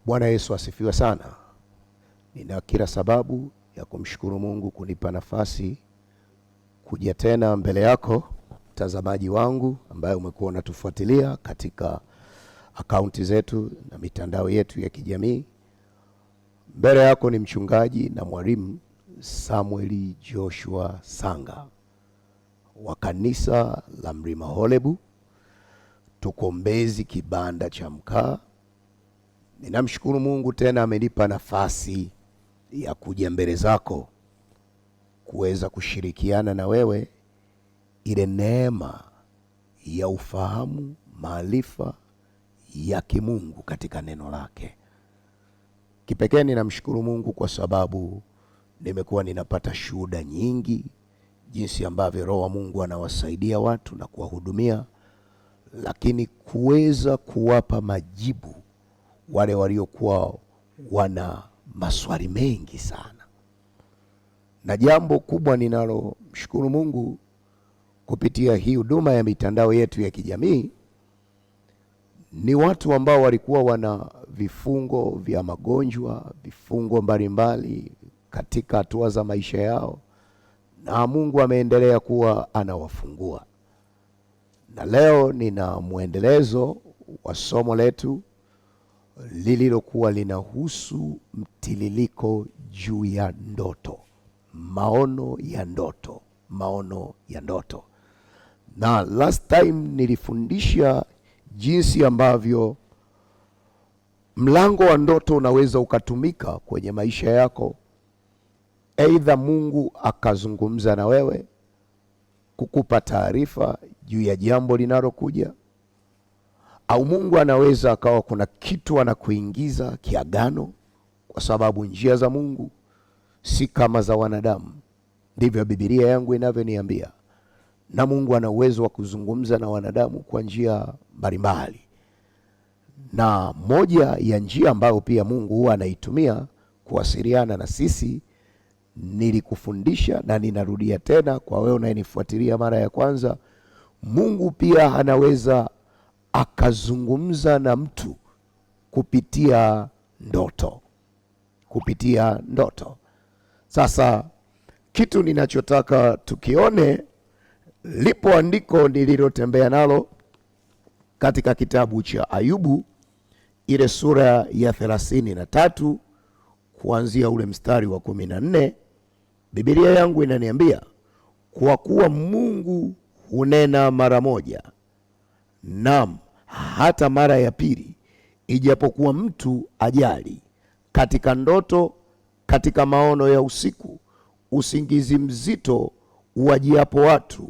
Bwana Yesu asifiwe sana. Nina kila sababu ya kumshukuru Mungu kunipa nafasi kuja tena mbele yako, mtazamaji wangu ambaye umekuwa unatufuatilia katika akaunti zetu na mitandao yetu ya kijamii. Mbele yako ni mchungaji na mwalimu Samuel Joshua Sanga wa kanisa la Mlima Horebu, tuko Mbezi kibanda cha mkaa. Ninamshukuru Mungu tena amenipa nafasi ya kuja mbele zako kuweza kushirikiana na wewe ile neema ya ufahamu, maarifa ya kimungu katika neno lake. Kipekee ninamshukuru Mungu kwa sababu nimekuwa ninapata shuhuda nyingi jinsi ambavyo Roho wa Mungu anawasaidia watu na kuwahudumia, lakini kuweza kuwapa majibu wale waliokuwa wana maswali mengi sana. Na jambo kubwa ninalomshukuru Mungu kupitia hii huduma ya mitandao yetu ya kijamii ni watu ambao walikuwa wana vifungo vya magonjwa, vifungo mbalimbali katika hatua za maisha yao, na Mungu ameendelea kuwa anawafungua. Na leo nina mwendelezo wa somo letu lililokuwa linahusu mtiririko juu ya ndoto, maono ya ndoto, maono ya ndoto. Na last time nilifundisha jinsi ambavyo mlango wa ndoto unaweza ukatumika kwenye maisha yako. Aidha Mungu akazungumza na wewe kukupa taarifa juu ya jambo linalokuja, au Mungu anaweza akawa kuna kitu anakuingiza kiagano, kwa sababu njia za Mungu si kama za wanadamu. Ndivyo Biblia yangu inavyoniambia. Na Mungu ana uwezo wa kuzungumza na wanadamu kwa njia mbalimbali. Na moja ya njia ambayo pia Mungu huwa anaitumia kuwasiliana na sisi, nilikufundisha na ninarudia tena kwa wewe unayenifuatilia mara ya kwanza, Mungu pia anaweza akazungumza na mtu kupitia ndoto, kupitia ndoto. Sasa kitu ninachotaka tukione, lipo andiko nililotembea nalo katika kitabu cha Ayubu, ile sura ya 33 kuanzia ule mstari wa 14. Biblia yangu inaniambia, kwa kuwa Mungu hunena mara moja, naam hata mara ya pili, ijapokuwa mtu ajali, katika ndoto, katika maono ya usiku, usingizi mzito uwajiapo watu,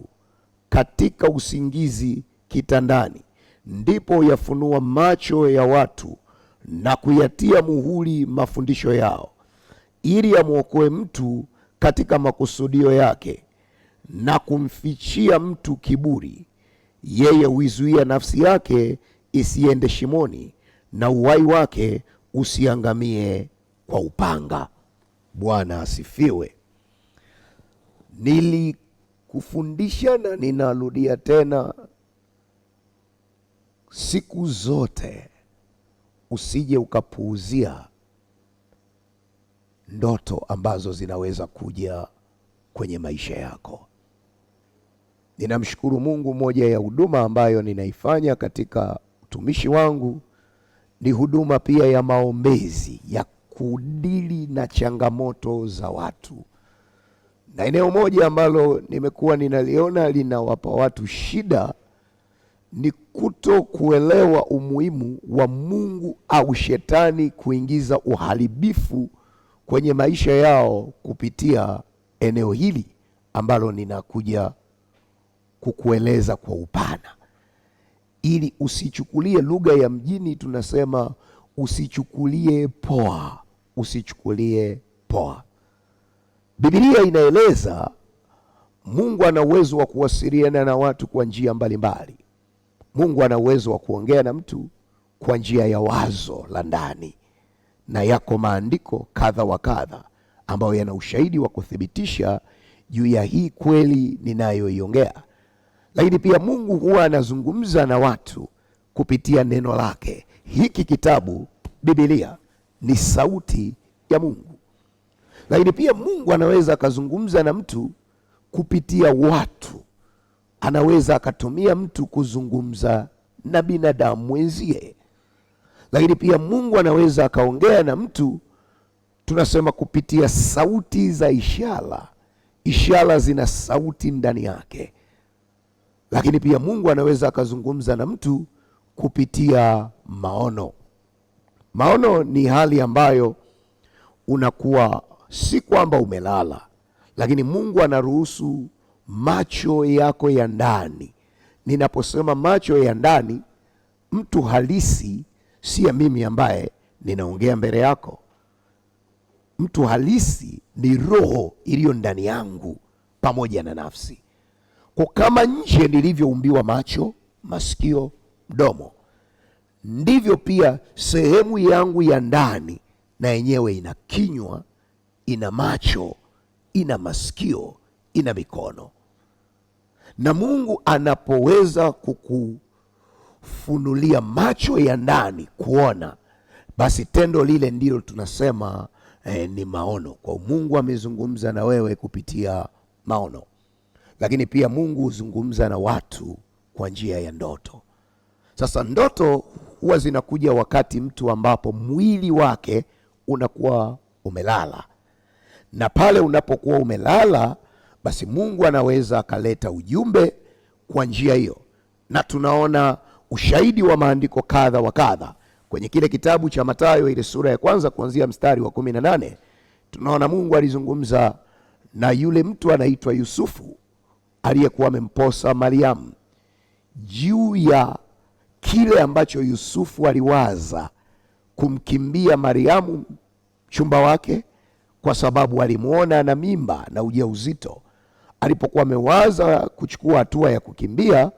katika usingizi kitandani, ndipo yafunua macho ya watu na kuyatia muhuri mafundisho yao, ili amwokoe mtu katika makusudio yake na kumfichia mtu kiburi. Yeye huizuia nafsi yake isiende shimoni, na uhai wake usiangamie kwa upanga. Bwana asifiwe. Nilikufundisha na ninarudia tena, siku zote usije ukapuuzia ndoto ambazo zinaweza kuja kwenye maisha yako. Ninamshukuru Mungu, moja ya huduma ambayo ninaifanya katika utumishi wangu ni huduma pia ya maombezi ya kudili na changamoto za watu. Na eneo moja ambalo nimekuwa ninaliona linawapa watu shida ni kuto kuelewa umuhimu wa Mungu au shetani kuingiza uharibifu kwenye maisha yao kupitia eneo hili ambalo ninakuja kukueleza kwa upana, ili usichukulie, lugha ya mjini tunasema usichukulie poa, usichukulie poa. Biblia inaeleza Mungu ana uwezo wa kuwasiliana na watu kwa njia mbalimbali. Mungu ana uwezo wa kuongea na mtu kwa njia ya wazo la ndani, na yako maandiko kadha wa kadha ambayo yana ushahidi wa kuthibitisha juu ya hii kweli ninayoiongea. Lakini pia Mungu huwa anazungumza na watu kupitia neno lake. Hiki kitabu Biblia ni sauti ya Mungu. Lakini pia Mungu anaweza akazungumza na mtu kupitia watu. Anaweza akatumia mtu kuzungumza na binadamu mwenzie. Lakini pia Mungu anaweza akaongea na mtu, tunasema kupitia sauti za ishara. Ishara zina sauti ndani yake. Lakini pia Mungu anaweza akazungumza na mtu kupitia maono. Maono ni hali ambayo unakuwa si kwamba umelala, lakini Mungu anaruhusu macho yako ya ndani. Ninaposema macho ya ndani, mtu halisi si ya mimi ambaye ninaongea mbele yako. Mtu halisi ni roho iliyo ndani yangu pamoja na nafsi. Kwa kama nje nilivyoumbiwa macho, masikio, mdomo, ndivyo pia sehemu yangu ya ndani na yenyewe ina kinywa, ina macho, ina masikio, ina mikono. Na Mungu anapoweza kukufunulia macho ya ndani kuona, basi tendo lile ndilo tunasema ni maono. Kwa Mungu amezungumza na wewe kupitia maono. Lakini pia Mungu huzungumza na watu kwa njia ya ndoto. Sasa ndoto huwa zinakuja wakati mtu ambapo mwili wake unakuwa umelala. Na pale unapokuwa umelala, basi Mungu anaweza akaleta ujumbe kwa njia hiyo. Na tunaona ushahidi wa maandiko kadha wa kadha. Kwenye kile kitabu cha Mathayo ile sura ya kwanza kuanzia mstari wa 18, tunaona Mungu alizungumza na yule mtu anaitwa Yusufu aliyekuwa amemposa Mariamu juu ya kile ambacho Yusufu aliwaza kumkimbia Mariamu chumba wake, kwa sababu alimuona ana mimba na ujauzito. Alipokuwa amewaza kuchukua hatua ya kukimbia,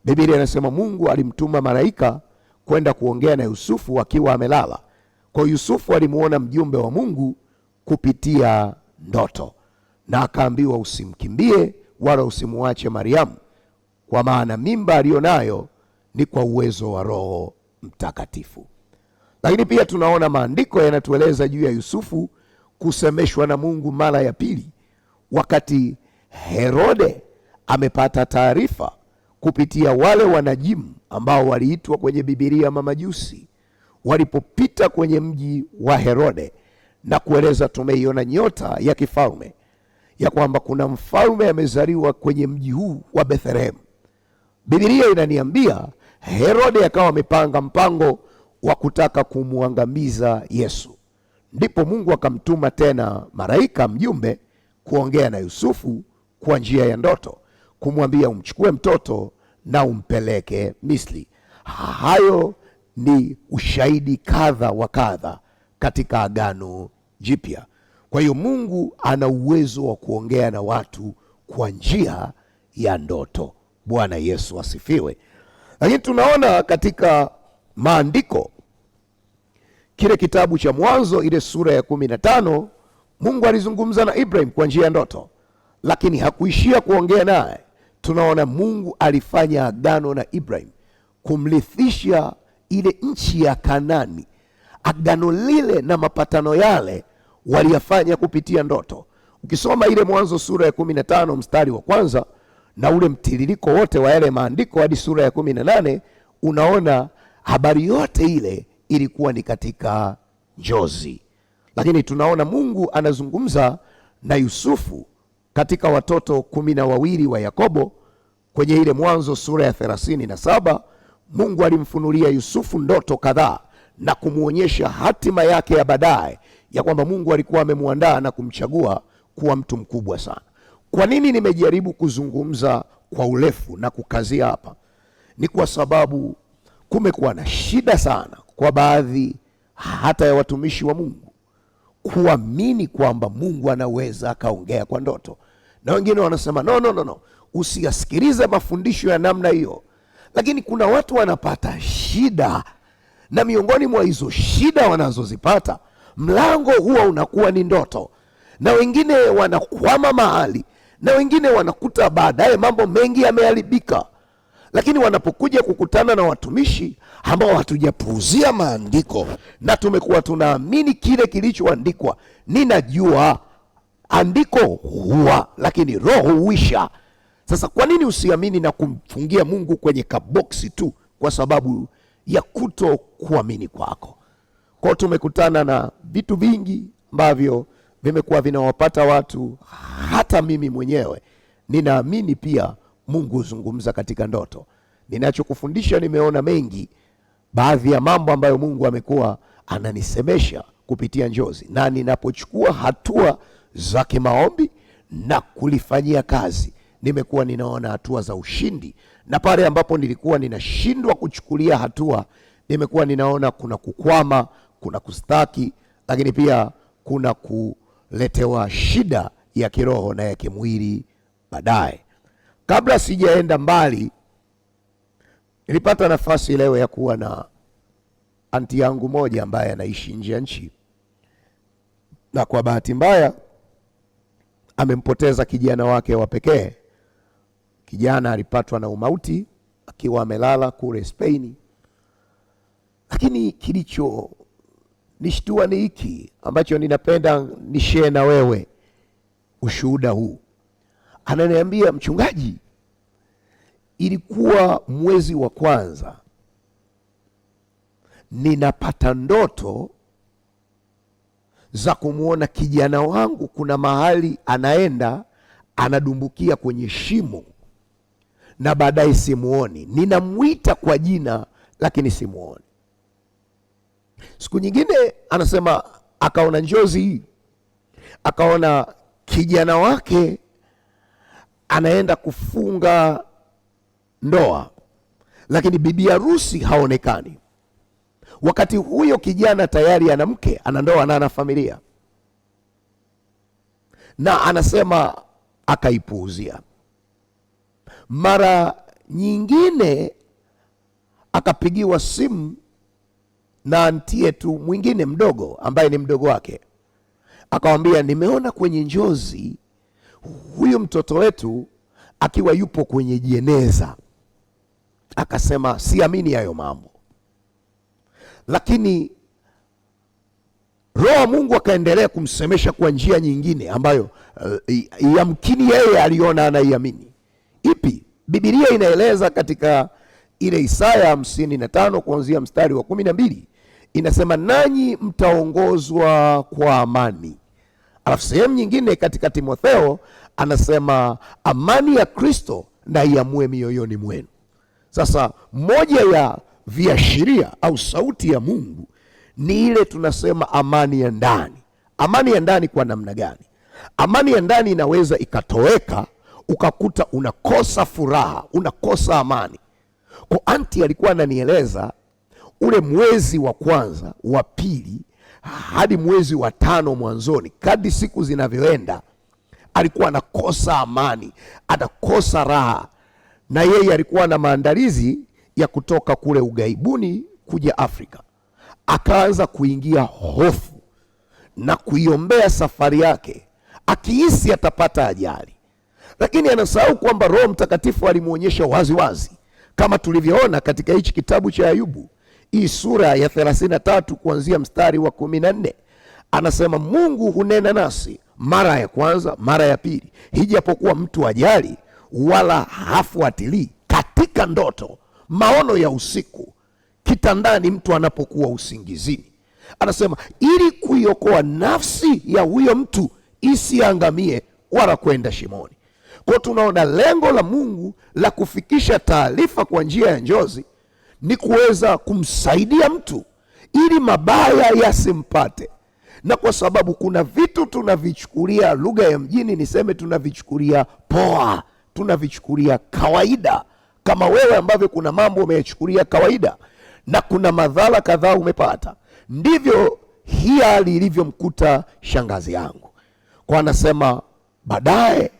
Biblia inasema Mungu alimtuma malaika kwenda kuongea na Yusufu akiwa amelala. Kwa Yusufu alimuona mjumbe wa Mungu kupitia ndoto, na akaambiwa usimkimbie wala usimuache Mariamu, kwa maana mimba aliyonayo ni kwa uwezo wa Roho Mtakatifu. Lakini pia tunaona maandiko yanatueleza juu ya Yusufu kusemeshwa na Mungu mara ya pili, wakati Herode amepata taarifa kupitia wale wanajimu ambao waliitwa kwenye Biblia mamajusi, walipopita kwenye mji wa Herode na kueleza tumeiona nyota ya kifalme ya kwamba kuna mfalme amezaliwa kwenye mji huu wa Bethlehem. Biblia inaniambia Herode akawa amepanga mpango wa kutaka kumwangamiza Yesu. Ndipo Mungu akamtuma tena malaika mjumbe kuongea na Yusufu kwa njia ya ndoto, kumwambia umchukue mtoto na umpeleke Misri. Hayo ni ushahidi kadha wa kadha katika Agano Jipya. Kwa hiyo Mungu ana uwezo wa kuongea na watu kwa njia ya ndoto. Bwana Yesu asifiwe. Lakini tunaona katika maandiko, kile kitabu cha Mwanzo ile sura ya 15, Mungu alizungumza na Ibrahim kwa njia ya ndoto, lakini hakuishia kuongea naye. Tunaona Mungu alifanya agano na Ibrahim kumrithisha ile nchi ya Kanani. Agano lile na mapatano yale waliyafanya kupitia ndoto. Ukisoma ile Mwanzo sura ya 15 mstari wa kwanza na ule mtiririko wote wa yale maandiko hadi sura ya 18, unaona habari yote ile ilikuwa ni katika njozi. Lakini tunaona Mungu anazungumza na Yusufu katika watoto 12 wa Yakobo. Kwenye ile Mwanzo sura ya 37, Mungu alimfunulia Yusufu ndoto kadhaa na kumuonyesha hatima yake ya baadaye, ya kwamba Mungu alikuwa amemwandaa na kumchagua kuwa mtu mkubwa sana. Kwa nini nimejaribu kuzungumza kwa urefu na kukazia hapa? Ni kwa sababu kumekuwa na shida sana kwa baadhi hata ya watumishi wa Mungu kuamini kwamba Mungu anaweza akaongea kwa ndoto. Na wengine wanasema no, usiyasikilize mafundisho ya namna hiyo. Lakini kuna watu wanapata shida, na miongoni mwa hizo shida wanazozipata, mlango huwa unakuwa ni ndoto. Na wengine wanakwama mahali, na wengine wanakuta baadaye mambo mengi yameharibika. Lakini wanapokuja kukutana na watumishi ambao hatujapuuzia maandiko na tumekuwa tunaamini kile kilichoandikwa, ninajua andiko huwa, lakini roho huisha. Sasa kwa nini usiamini na kumfungia Mungu kwenye kaboksi tu kwa sababu ya kuto kuamini kwako? Kwa tumekutana na vitu vingi ambavyo vimekuwa vinawapata watu, hata mimi mwenyewe ninaamini pia Mungu huzungumza katika ndoto. Ninachokufundisha, nimeona mengi, baadhi ya mambo ambayo Mungu amekuwa ananisemesha kupitia njozi, na ninapochukua hatua za kimaombi na kulifanyia kazi, nimekuwa ninaona hatua za ushindi, na pale ambapo nilikuwa ninashindwa kuchukulia hatua, nimekuwa ninaona kuna kukwama, kuna kustaki, lakini pia kuna kuletewa shida ya kiroho na ya kimwili baadaye. Kabla sijaenda mbali, nilipata nafasi leo ya kuwa na anti yangu moja ambaye anaishi nje ya nchi, na kwa bahati mbaya amempoteza kijana wake wa pekee. Kijana alipatwa na umauti akiwa amelala kule Spain. Lakini kilicho nishtua ni hiki ambacho ninapenda nishare na wewe ushuhuda huu. Ananiambia, mchungaji, ilikuwa mwezi wa kwanza, ninapata ndoto za kumuona kijana wangu kuna mahali anaenda, anadumbukia kwenye shimo, na baadaye simuoni. Ninamuita kwa jina lakini simuoni. Siku nyingine anasema akaona njozi hii, akaona kijana wake anaenda kufunga ndoa, lakini bibi harusi haonekani. Wakati huyo kijana tayari ana mke, ana ndoa na ana familia, na anasema akaipuuzia. Mara nyingine akapigiwa simu na anti yetu mwingine mdogo ambaye ni mdogo wake, akamwambia, nimeona kwenye njozi huyu mtoto wetu akiwa yupo kwenye jeneza. Akasema siamini hayo mambo, lakini Roho Mungu akaendelea kumsemesha kwa njia nyingine ambayo yamkini yeye aliona anaiamini. Ipi? Biblia inaeleza katika ile Isaya 55 kuanzia mstari wa 12, inasema nanyi mtaongozwa kwa amani. Alafu sehemu nyingine katika Timotheo anasema amani ya Kristo na iamue mioyoni mwenu. Sasa moja ya viashiria au sauti ya Mungu ni ile tunasema amani ya ndani. Amani ya ndani kwa namna gani? Amani ya ndani inaweza ikatoweka, ukakuta unakosa furaha, unakosa amani. Kwa anti alikuwa ananieleza ule mwezi wa kwanza, wa pili, hadi mwezi wa 5 mwanzoni, kadri siku zinavyoenda, alikuwa anakosa amani, anakosa raha. Na yeye alikuwa na maandalizi ya kutoka kule ugaibuni kuja Afrika. Akaanza kuingia hofu na kuiombea safari yake, akihisi atapata ajali. Lakini anasahau kwamba Roho Mtakatifu alimuonyesha wazi wazi, kama tulivyoona katika hichi kitabu cha Ayubu, hii sura ya 33 kuanzia mstari wa 14. Anasema Mungu hunena nasi mara ya kwanza, mara ya pili, hijapokuwa mtu ajali wala hafuatilii, katika ndoto, maono ya usiku, kitandani, mtu anapokuwa usingizini. Anasema ili kuiokoa nafsi ya huyo mtu isiangamie wala kwenda shimoni. Kwa tunaona lengo la Mungu la kufikisha taarifa kwa njia ya njozi ni kuweza kumsaidia mtu ili mabaya yasimpate. Na kwa sababu kuna vitu tunavichukulia, lugha ya mjini niseme tunavichukulia poa, tunavichukulia kawaida, kama wewe ambavyo kuna mambo umeyachukulia kawaida na kuna madhara kadhaa umepata, ndivyo hii hali ilivyomkuta shangazi yangu. Kwa anasema baadaye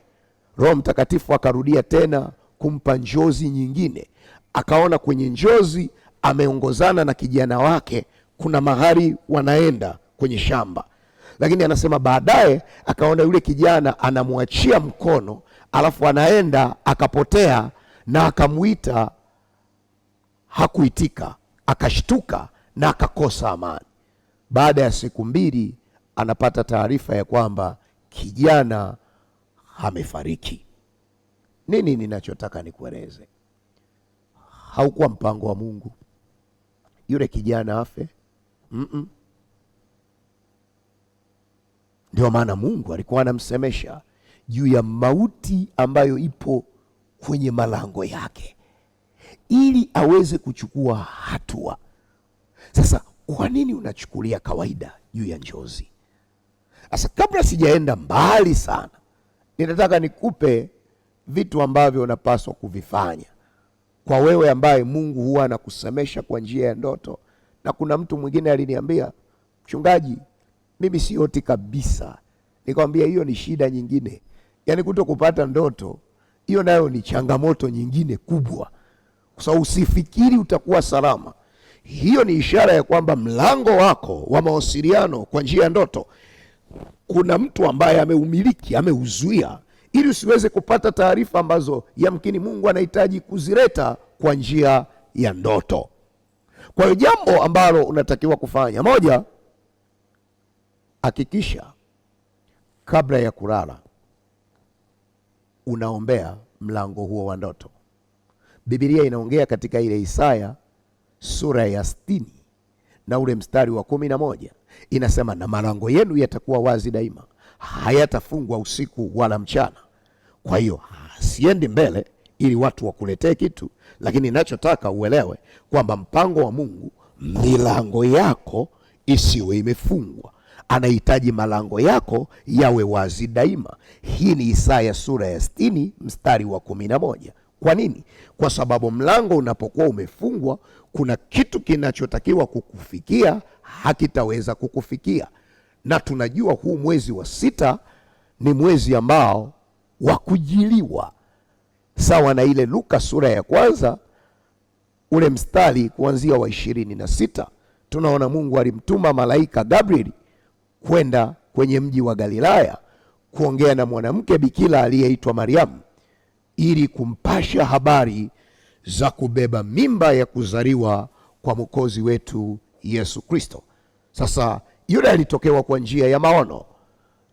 Roho Mtakatifu akarudia tena kumpa njozi nyingine. Akaona kwenye njozi ameongozana na kijana wake, kuna mahali wanaenda kwenye shamba. Lakini anasema baadaye akaona yule kijana anamwachia mkono, alafu anaenda akapotea, na akamuita hakuitika, akashtuka na akakosa amani. Baada ya siku 2 anapata taarifa ya kwamba kijana amefariki. Nini ninachotaka nikueleze? Haukuwa mpango wa Mungu yule kijana afe. Ndio maana Mungu alikuwa anamsemesha juu ya mauti ambayo ipo kwenye malango yake ili aweze kuchukua hatua. Sasa kwa nini unachukulia kawaida juu ya njozi? Sasa kabla sijaenda mbali sana, ninataka nikupe vitu ambavyo unapaswa kuvifanya kwa wewe ambaye Mungu huwa anakusemesha kwa njia ya ndoto. Na kuna mtu mwingine aliniambia, mchungaji, mimi sioti kabisa. Nikamwambia hiyo ni shida nyingine. Yaani kuto kupata ndoto, hiyo nayo ni changamoto nyingine kubwa. Kwa sababu usifikiri utakuwa salama. Hiyo ni ishara ya kwamba mlango wako wa mawasiliano kwa njia ya ndoto kuna mtu ambaye ameumiliki, ameuzuia ili usiweze kupata taarifa ambazo yamkini Mungu anahitaji kuzileta kwa njia ya ndoto. Kwa hiyo jambo ambalo unatakiwa kufanya, moja, hakikisha kabla ya kulala unaombea mlango huo wa ndoto. Biblia inaongea katika ile Isaya sura ya 60 na ule mstari wa 11, inasema na malango yenu yatakuwa wazi daima, hayatafungwa usiku wala mchana. Kwa hiyo siendi mbele ili watu wakuletee kitu, lakini ninachotaka uelewe kwamba mpango wa Mungu, milango yako isiwe imefungwa. Anahitaji malango yako yawe wazi daima. Hii ni Isaya sura ya 60 mstari wa 11. Kwa nini? Kwa sababu mlango unapokuwa umefungwa, kuna kitu kinachotakiwa kukufikia hakitaweza kukufikia. Na tunajua huu mwezi wa 6 ni mwezi ambao wa kujiliwa, sawa na ile Luka sura ya 1 ule mstari kuanzia wa 26. Tunaona Mungu alimtuma malaika Gabriel kwenda kwenye mji wa Galilaya kuongea na mwanamke bikira aliyeitwa Mariamu ili kumpasha habari za kubeba mimba ya kuzaliwa kwa Mwokozi wetu Yesu Kristo. Sasa yule alitokewa kwa njia ya maono,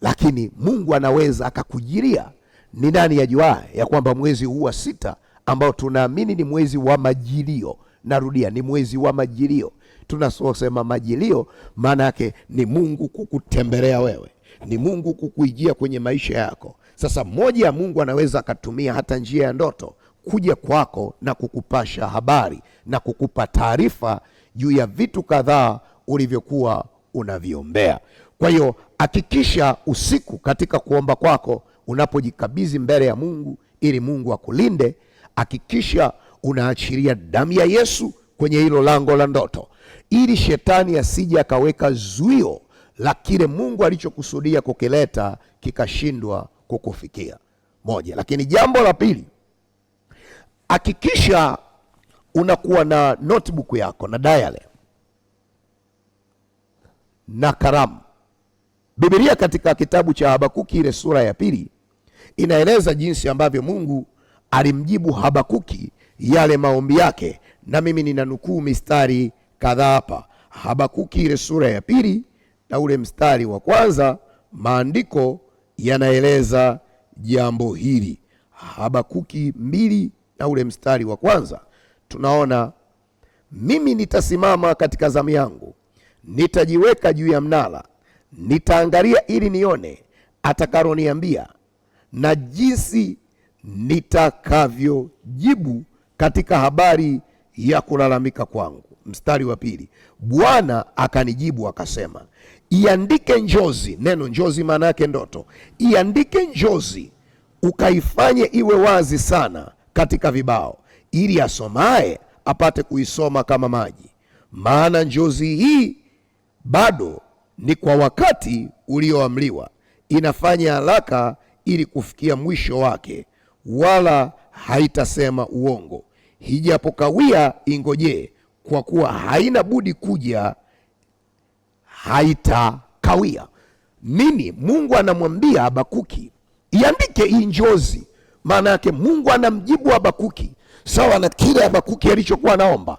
lakini Mungu anaweza akakujilia. Ni nani ajuaye ya kwamba mwezi huu wa 6 ambao tunaamini ni mwezi wa majilio, narudia, ni mwezi wa majilio. Tunasema majilio maana yake ni Mungu kukutembelea wewe, ni Mungu kukuijia kwenye maisha yako. Sasa moja ya Mungu anaweza akatumia hata njia ya ndoto kuja kwako na kukupasha habari na kukupa taarifa juu ya vitu kadhaa ulivyokuwa unaviombea. Kwa hiyo hakikisha usiku katika kuomba kwako, unapojikabidhi mbele ya Mungu ili Mungu akulinde, hakikisha unaachilia damu ya Yesu kwenye hilo lango la ndoto, ili shetani asije akaweka zuio la kile Mungu alichokusudia kukileta kikashindwa kukufikia. Moja. Lakini jambo la pili, hakikisha unakuwa na notebook yako na diary na kalamu. Biblia katika kitabu cha Habakuki ile sura ya 2 inaeleza jinsi ambavyo Mungu alimjibu Habakuki yale maombi yake, na mimi ninanukuu mistari kadhaa hapa. Habakuki ile sura ya 2 na ule mstari wa 1, maandiko yanaeleza jambo hili. Habakuki 2 na ule mstari wa 1 tunaona, mimi nitasimama katika zamu yangu, nitajiweka juu ya mnara, nitaangalia ili nione atakaloniambia na jinsi nitakavyojibu katika habari ya kulalamika kwangu. Mstari wa 2, Bwana akanijibu akasema, iandike njozi. Neno njozi maana yake ndoto. Iandike njozi ukaifanye iwe wazi sana katika vibao, ili asomaye apate kuisoma kama maji. Maana njozi hii bado ni kwa wakati ulioamliwa, inafanya haraka ili kufikia mwisho wake, wala haitasema uongo. Hijapokawia ingojee, kwa kuwa haina budi kuja, haitakawia. Nini Mungu anamwambia Habakuki? Iandike hii njozi. Maana yake Mungu anamjibu Habakuki sawa na kile Habakuki alichokuwa naomba.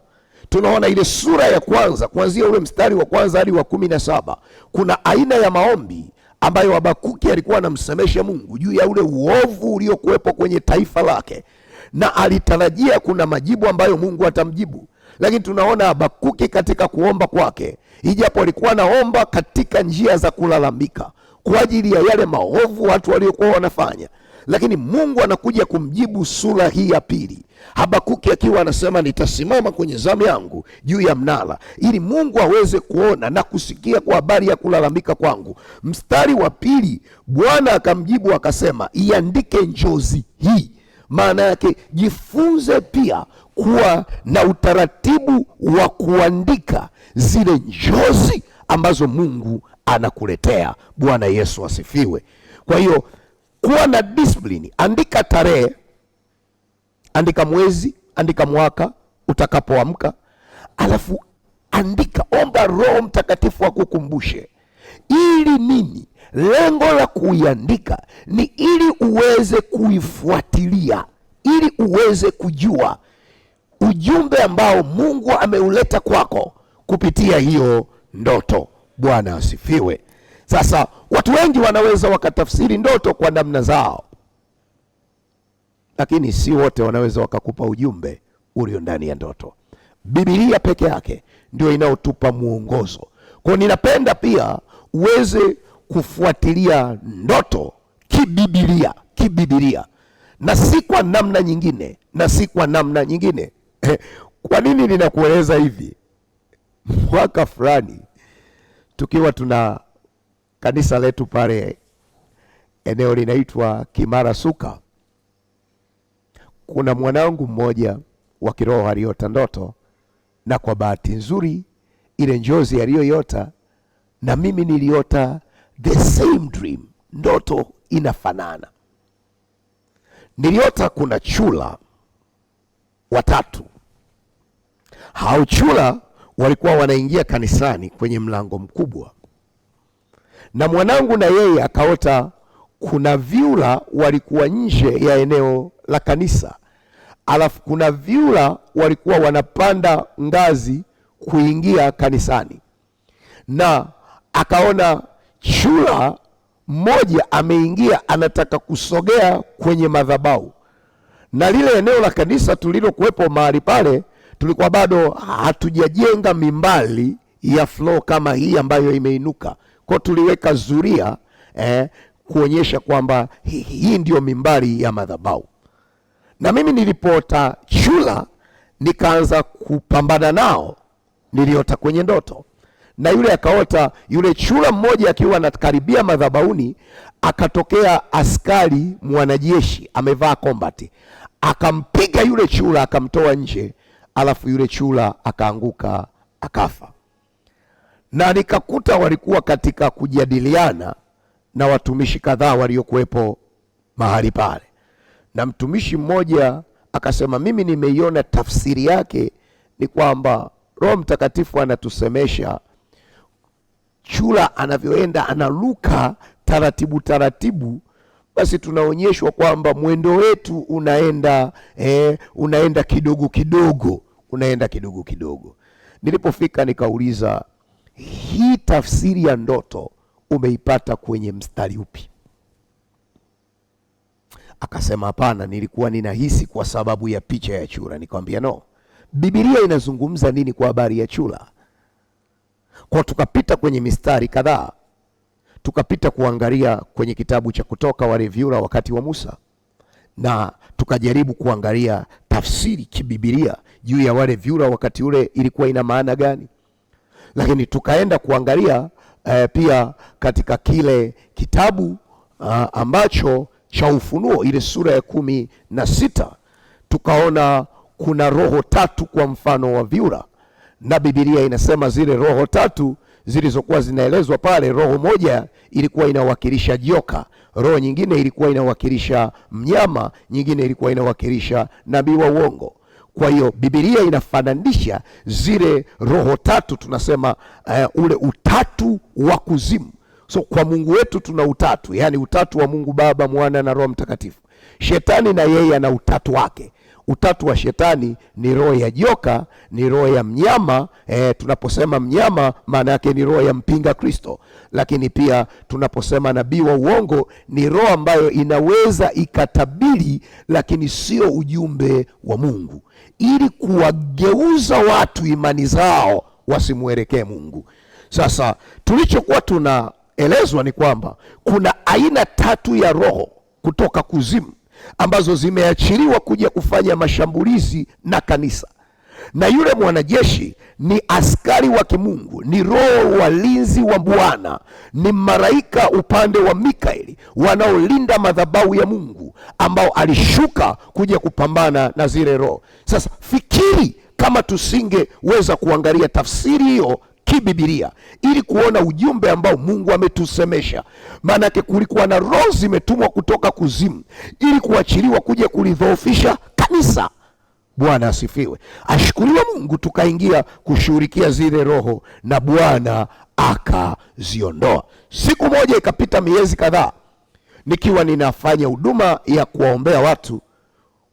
tunaona ile sura ya kwanza kuanzia ule mstari wa kwanza hadi wa 17 kuna aina ya maombi ambayo Habakuki alikuwa anamsemesha Mungu juu ya ule uovu uliokuwepo kwenye taifa lake, na alitarajia kuna majibu ambayo Mungu atamjibu. Lakini tunaona Habakuki katika kuomba kwake, ijapo alikuwa anaomba katika njia za kulalamika kwa ajili ya yale maovu watu waliokuwa wanafanya, lakini Mungu anakuja kumjibu sura hii ya pili. Habakuki akiwa anasema nitasimama kwenye zamu yangu juu ya mnara ili Mungu aweze kuona na kusikia kwa habari ya kulalamika kwangu. Mstari wa pili, Bwana akamjibu akasema, iandike njozi hii. Maana yake jifunze pia kuwa na utaratibu wa kuandika zile njozi ambazo Mungu anakuletea. Bwana Yesu asifiwe. Kwa hiyo kuwa na discipline, andika tarehe, andika mwezi, andika mwaka utakapoamka, alafu andika, omba Roho Mtakatifu akukumbushe. Ili nini? Lengo la kuiandika ni ili uweze kuifuatilia, ili uweze kujua ujumbe ambao Mungu ameuleta kwako kupitia hiyo ndoto. Bwana asifiwe. Sasa watu wengi wanaweza wakatafsiri ndoto kwa namna zao, lakini si wote wanaweza wakakupa ujumbe ulio ndani ya ndoto. Biblia peke yake ndio inayotupa mwongozo. Kwa ninapenda pia uweze kufuatilia ndoto kibibilia, na si kwa namna nyingine, Kwa nini ninakueleza hivi? Mwaka fulani tukiwa tuna kanisa letu pale eneo linaitwa Kimara Suka, kuna mwanangu mmoja wa kiroho aliota ndoto, na kwa bahati nzuri ile njozi aliyoyota na mimi niliota the same dream, ndoto inafanana. Niliota kuna chura watatu. Hao chura walikuwa wanaingia kanisani kwenye mlango mkubwa, na mwanangu na yeye akaota kuna vyura walikuwa nje ya eneo la kanisa, alafu kuna vyura walikuwa wanapanda ngazi kuingia kanisani, na akaona chura mmoja ameingia anataka kusogea kwenye madhabahu, na lile eneo la kanisa tulilokuwepo mahali pale tulikuwa bado hatujajenga mimbali ya floor kama hii ambayo imeinuka. Kwa tuliweka zuria kuonyesha kwamba hii ndio mimbali ya madhabahu. Na mimi nilipoota chura nikaanza kupambana nao, niliota kwenye ndoto. Na yule akaota yule chura mmoja akiwa anakaribia madhabahuni, akatokea askari mwanajeshi amevaa combat, akampiga yule chura akamtoa nje, alafu yule chura akaanguka akafa. Na nikakuta walikuwa katika kujadiliana na watumishi kadhaa waliokuwepo mahali pale, na mtumishi mmoja akasema, mimi nimeiona tafsiri yake ni kwamba Roho Mtakatifu anatusemesha chura anavyoenda analuka taratibu taratibu, basi tunaonyeshwa kwamba mwendo wetu unaenda kidogo kidogo. Nilipofika nikauliza, hii tafsiri ya ndoto umeipata kwenye mstari upi? Akasema hapana, nilikuwa ninahisi kwa sababu ya picha ya chura. Nikamwambia no, Biblia inazungumza nini kwa habari ya chura? Kwa tukapita kwenye mistari kadhaa, tukapita kuangalia kwenye kitabu cha Kutoka wale vyura wakati wa Musa, na tukajaribu kuangalia tafsiri kibiblia juu ya wale vyura wakati ule ilikuwa ina maana gani. Lakini tukaenda kuangalia pia katika kile kitabu ambacho cha Ufunuo, ile sura ya 16, tukaona kuna roho tatu kwa mfano wa vyura, na Biblia inasema zile roho tatu zilizokuwa zinaelezwa pale, roho moja ilikuwa inawakilisha joka, roho nyingine ilikuwa inawakilisha mnyama, nyingine ilikuwa inawakilisha nabii wa uongo. Kwa hiyo Biblia inafananisha zile roho tatu, tunasema ule utatu wa kuzimu. So kwa Mungu wetu tuna utatu, yani utatu wa Mungu Baba, Mwana na Roho Mtakatifu. Shetani na yeye ana utatu wake. Utatu wa shetani ni roho ya joka, ni roho ya mnyama. Tunaposema mnyama, maana yake ni roho ya mpinga Kristo. Lakini pia tunaposema nabii wa uongo, ni roho ambayo inaweza ikatabiri, lakini sio ujumbe wa Mungu, ili kuwageuza watu imani zao wasimwelekee Mungu. Sasa tulichokuwa tunaelezwa ni kwamba kuna aina tatu ya roho kutoka kuzimu ambazo zimeachiliwa kuja kufanya mashambulizi na kanisa. Na yule mwanajeshi ni askari wa kimungu, ni roho walinzi wa Bwana, ni malaika upande wa Mikaeli wanaolinda madhabahu ya Mungu, ambao alishuka kuja kupambana na zile roho. Sasa fikiri kama tusingeweza kuangalia tafsiri hiyo kibibilia ili kuona ujumbe ambao Mungu ametusemesha. Maana yake kulikuwa na roho zimetumwa kutoka kuzimu ili kuachiliwa kuja kulidhoofisha kanisa. Bwana asifiwe. Ashukuriwe Mungu, tukaingia kushughulikia zile roho na Bwana akaziondoa. Siku moja ikapita miezi kadhaa nikiwa ninafanya huduma ya kuwaombea watu.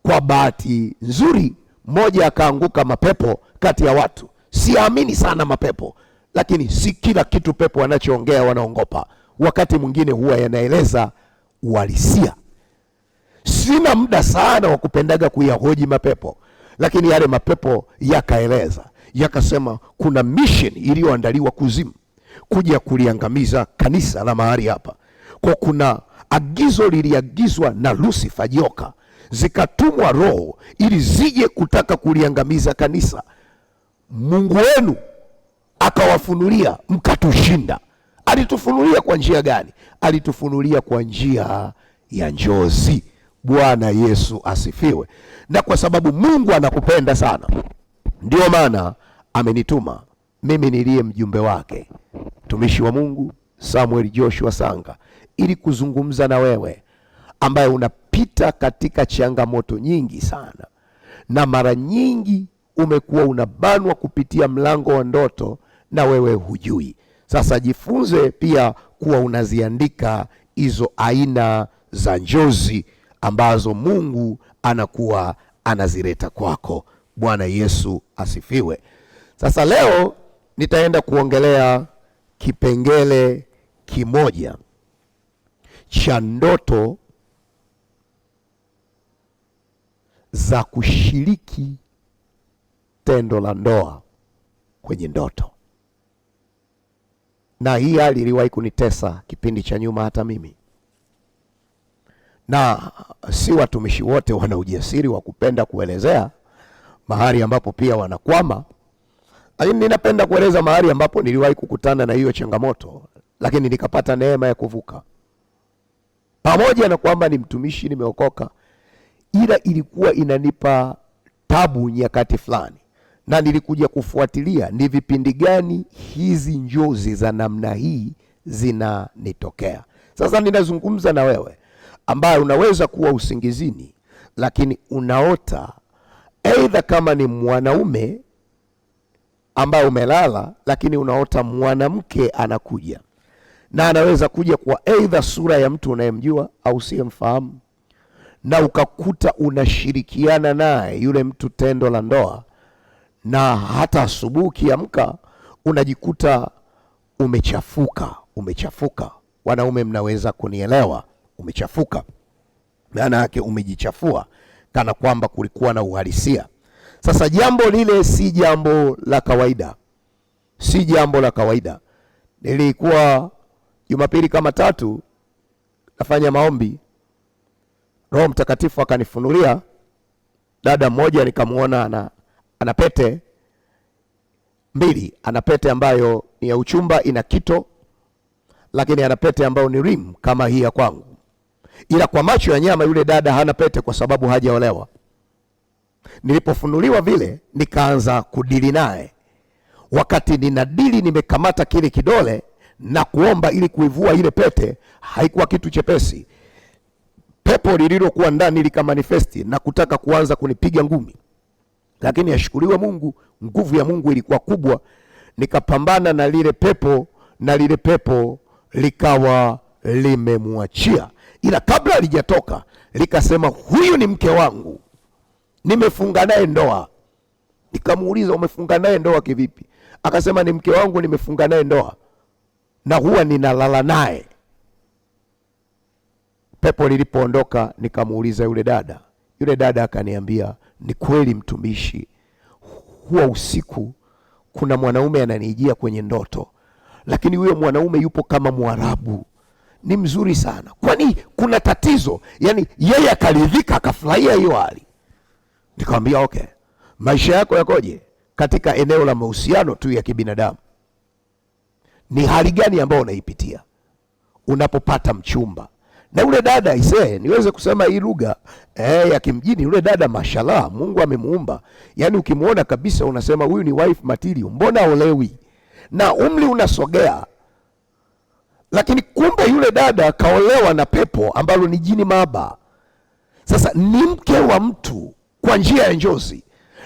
Kwa bahati nzuri, mmoja akaanguka mapepo kati ya watu. Siamini sana mapepo, lakini si kila kitu pepo wanachoongea wanaongopa. Wakati mwingine huwa yanaeleza uhalisia. Sina muda sana wa kupendaga kuyahoji mapepo, lakini yale mapepo yakaeleza, yakasema kuna mission iliyoandaliwa kuzimu kuja kuliangamiza kanisa la mahali hapa. Kwa kuna agizo liliagizwa na Lucifer joka, zikatumwa roho ili zije kutaka kuliangamiza kanisa. Mungu wenu akawafunulia, mkatushinda. Alitufunulia kwa njia gani? Alitufunulia kwa njia ya njozi. Bwana Yesu asifiwe. Na kwa sababu Mungu anakupenda sana, ndio maana amenituma mimi niliye mjumbe wake, mtumishi wa Mungu Samuel Joshua Sanga, ili kuzungumza na wewe ambaye unapita katika changamoto nyingi sana, na mara nyingi umekuwa unabanwa kupitia mlango wa ndoto na wewe hujui. Sasa jifunze pia kuwa unaziandika hizo aina za njozi ambazo Mungu anakuwa anazileta kwako. Bwana Yesu asifiwe. Sasa leo nitaenda kuongelea kipengele kimoja cha ndoto za kushiriki tendo la ndoa kwenye ndoto. Na hii hali iliwahi kunitesa kipindi cha nyuma hata mimi. Na si watumishi wote wana ujasiri wa kupenda kuelezea mahali ambapo pia wanakwama. Lakini ninapenda kueleza mahali ambapo niliwahi kukutana na hiyo changamoto, lakini nikapata neema ya kuvuka. Pamoja na kwamba ni mtumishi, nimeokoka, ila ilikuwa inanipa tabu nyakati fulani. Na nilikuja kufuatilia ni vipindi gani hizi njozi za namna hii zinanitokea. Sasa ninazungumza na wewe ambaye unaweza kuwa usingizini, lakini unaota aidha kama ni mwanaume ambaye umelala, lakini unaota mwanamke anakuja, na anaweza kuja kwa aidha sura ya mtu unayemjua au usiyemfahamu, na ukakuta unashirikiana naye yule mtu tendo la ndoa, na hata asubuhi ukiamka unajikuta umechafuka. Wanaume mnaweza kunielewa, umechafuka maana yake umejichafua kana kwamba kulikuwa na uhalisia. Sasa jambo lile si jambo la kawaida. Nilikuwa Jumapili kama 3 nafanya maombi, Roho Mtakatifu akanifunulia dada mmoja, nikamuona ana pete 2, ana pete ambayo ni ya uchumba, ina kito, lakini ana pete ambayo ni rim kama hii ya kwangu. Ila kwa macho ya nyama yule dada hana pete kwa sababu hajaolewa. Nilipofunuliwa vile, nikaanza kudili naye. Wakati ninadili, nimekamata kile kidole na kuomba ili kuivua ile pete, haikuwa kitu chepesi. Pepo lililokuwa ndani likamanifesti na kutaka kuanza kunipiga ngumi. Lakini ashukuriwe Mungu, nguvu ya Mungu ilikuwa kubwa. Nikapambana na lile pepo, na lile pepo likawa limemwachia. Ila kabla halijatoka likasema, huyu ni mke wangu. nimefunga naye ndoa. Nikamuuliza, umefunga naye ndoa kivipi? Akasema, ni mke wangu, nimefunga naye ndoa na huwa ninalala naye. Pepo lilipoondoka, nikamuuliza yule dada akaniambia, ni kweli mtumishi, huwa usiku kuna mwanaume ananijia kwenye ndoto, lakini huyo mwanaume yupo kama Mwarabu, ni mzuri sana. Kwani kuna tatizo? Yani yeye akaridhika, akafurahia hiyo hali. Nikamwambia, okay, maisha yako yakoje katika eneo la mahusiano tu ya kibinadamu? Ni hali gani ambayo unaipitia unapopata mchumba? Na yule dada niweze kusema hii lugha ya kimjini, yule dada mashallah, Mungu amemuumba. Yani ukimuona kabisa unasema huyu ni wife material. Mbona olewi? Na umri unasogea. Lakini kumbe yule dada kaolewa na pepo ambalo ni jini maba. Sasa ni mke wa mtu kwa njia ya njozi,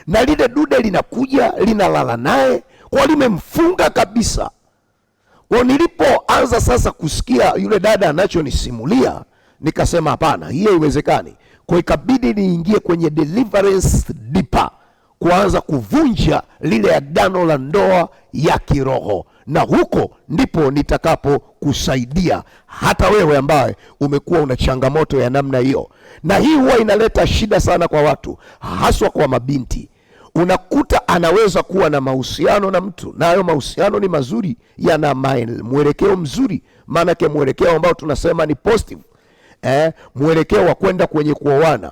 na lile dude linakuja linalala naye, kwa limemfunga kabisa. Kwa nilipoanza sasa kusikia yule dada anachonisimulia, nikasema hapana, hii haiwezekani. Kwa ikabidi niingie kwenye deliverance deeper, kuanza kuvunja lile agano la ndoa ya kiroho, na huko ndipo nitakapo kusaidia hata wewe ambaye umekuwa una changamoto ya namna hiyo. Na hii huwa inaleta shida sana kwa watu, haswa kwa mabinti. Unakuta anaweza kuwa na mahusiano na mtu, na hayo mahusiano ni mazuri, yana mwelekeo mzuri, maanake mwelekeo ambao tunasema ni positive, mwelekeo wa kwenda kwenye kuoana.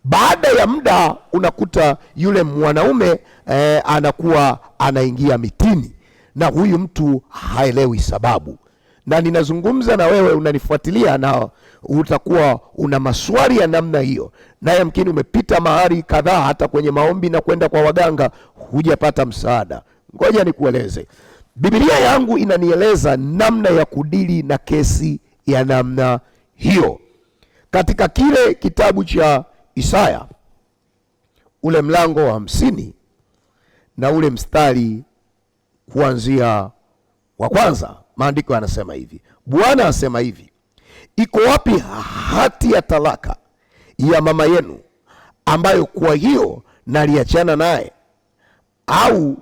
Baada ya muda unakuta yule mwanaume anakuwa anaingia mitini, na huyu mtu haelewi sababu. Na ninazungumza na wewe unanifuatilia, na utakuwa una maswali ya namna hiyo, na yamkini umepita mahali kadhaa, hata kwenye maombi na kwenda kwa waganga, hujapata msaada. Ngoja nikueleze. Biblia yangu inanieleza namna ya kudili na kesi ya namna hiyo. Katika kile kitabu cha Isaya, ule mlango wa 50 na ule mstari kuanzia wa kwanza, maandiko yanasema hivi. Bwana asema hivi, iko wapi hati ya talaka ya mama yenu, ambayo kwa hiyo naliachana naye? Au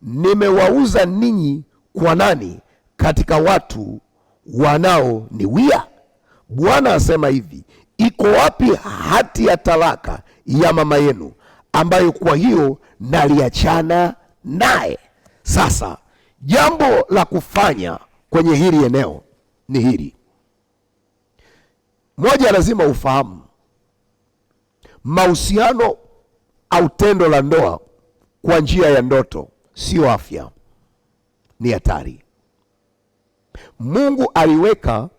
nimewauza ninyi kwa nani katika watu wanaoniwia? Bwana asema hivi, iko wapi hati ya talaka ya mama yenu, ambayo kwa hiyo naliachana naye? Sasa jambo la kufanya kwenye hili eneo ni hili moja. Lazima ufahamu mahusiano au tendo la ndoa kwa njia ya ndoto sio afya, ni hatari. Mungu aliweka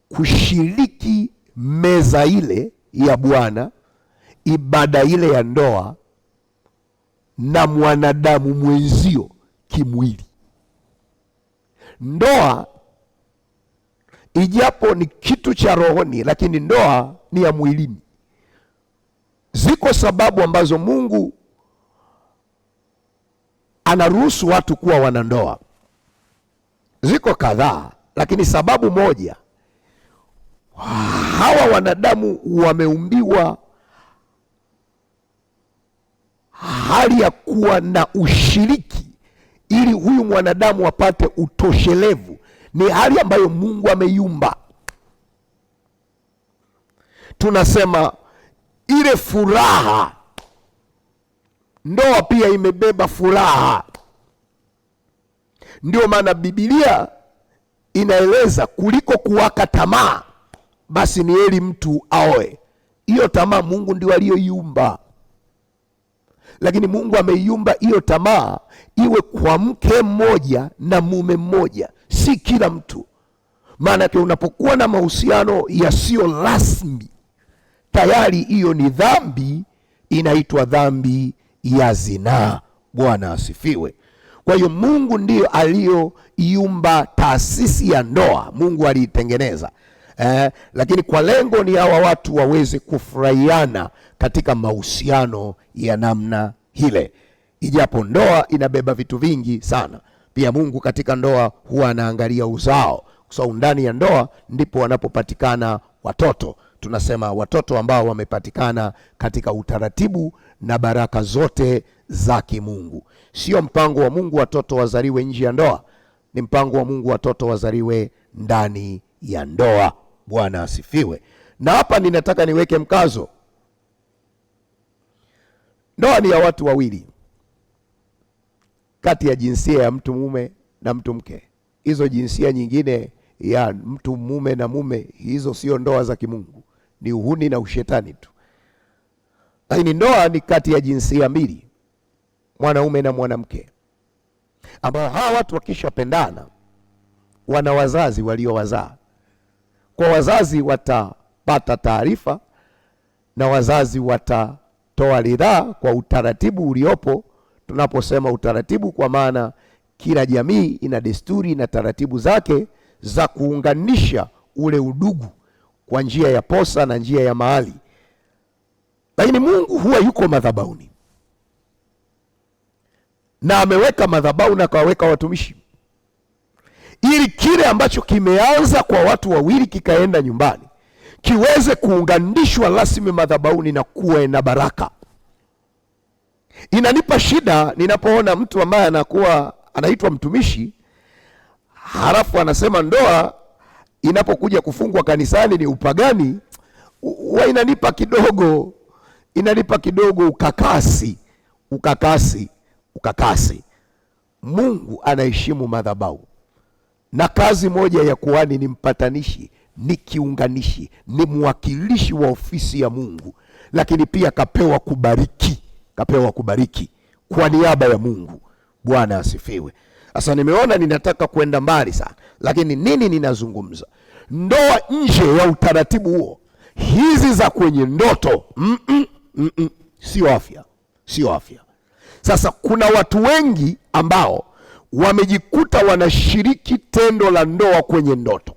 kushiriki meza ile ya Bwana, ibada ile ya ndoa, na mwanadamu mwenzio kimwili. Ndoa ijapo ni kitu cha rohoni, lakini ndoa ni ya mwilini. Ziko sababu ambazo Mungu anaruhusu watu kuwa wanandoa, ziko kadhaa, lakini sababu moja, hawa wanadamu wameumbiwa hali ya kuwa na ushiriki, ili huyu mwanadamu apate utoshelevu. Ni hali ambayo Mungu ameiumba. Tunasema ile furaha, ndoa pia imebeba furaha. Ndio maana Biblia inaeleza kuliko kuwaka tamaa, basi ni heri mtu aoe. Hiyo tamaa Mungu ndio aliyoiumba, lakini Mungu ameiumba hiyo tamaa iwe kwa mke mmoja na mume mmoja, si kila mtu. Maana unapokuwa na mahusiano yasiyo rasmi, tayari hiyo ni dhambi, inaitwa dhambi ya zinaa. Bwana asifiwe. Kwa hiyo Mungu ndiyo aliyoiumba taasisi ya ndoa, Mungu aliitengeneza. Lakini kwa lengo ni hawa watu waweze kufurahiana katika mahusiano ya namna hile. Ijapo ndoa inabeba vitu vingi sana, pia Mungu katika ndoa huwa anaangalia uzao, kwa sababu ndani ya ndoa ndipo wanapopatikana watoto. tunasema watoto ambao wamepatikana katika utaratibu na baraka zote za kimungu. Sio mpango wa Mungu watoto wazaliwe nje ya ndoa, ni mpango wa Mungu watoto wazaliwe ndani ya ndoa. Bwana asifiwe. Na hapa ninataka niweke mkazo, ndoa ni ya watu wawili, kati ya jinsia ya mtu mume na mtu mke. Hizo jinsia nyingine ya mtu mume na mume, hizo sio ndoa za kimungu, ni uhuni na ushetani tu. Lakini ndoa ni kati ya jinsia mbili, mwanaume na mwanamke, ambao hawa watu wakishapendana wana wazazi waliowazaa. Kwa wazazi watapata taarifa na wazazi watatoa ridhaa kwa utaratibu uliopo. Tunaposema utaratibu, kwa maana kila jamii ina desturi na taratibu zake za kuunganisha ule udugu kwa njia ya posa na njia ya mahali. Lakini Mungu huwa yuko madhabahuni, na ameweka madhabahu na kaweka watumishi, ili kile ambacho kimeanza kwa watu wawili kikaenda nyumbani kiweze kuunganishwa rasmi madhabahuni na kuwe na baraka. Inanipa shida ninapoona mtu ambaye anakuwa anaitwa mtumishi, halafu anasema ndoa inapokuja kufungwa kanisani ni upagani. Huwa inanipa kidogo ukakasi. Mungu anaheshimu madhabahu, na kazi moja ya kuhani ni mpatanishi, ni kiunganishi, ni mwakilishi wa ofisi ya Mungu, lakini pia kapewa kubariki kwa niaba ya Mungu. Bwana asifiwe. Sasa nimeona ninataka kwenda mbali sana, lakini nini ninazungumza? Ndoa nje ya utaratibu huo, hizi za kwenye ndoto, sio afya. Sasa kuna watu wengi ambao wamejikuta wanashiriki tendo la ndoa kwenye ndoto.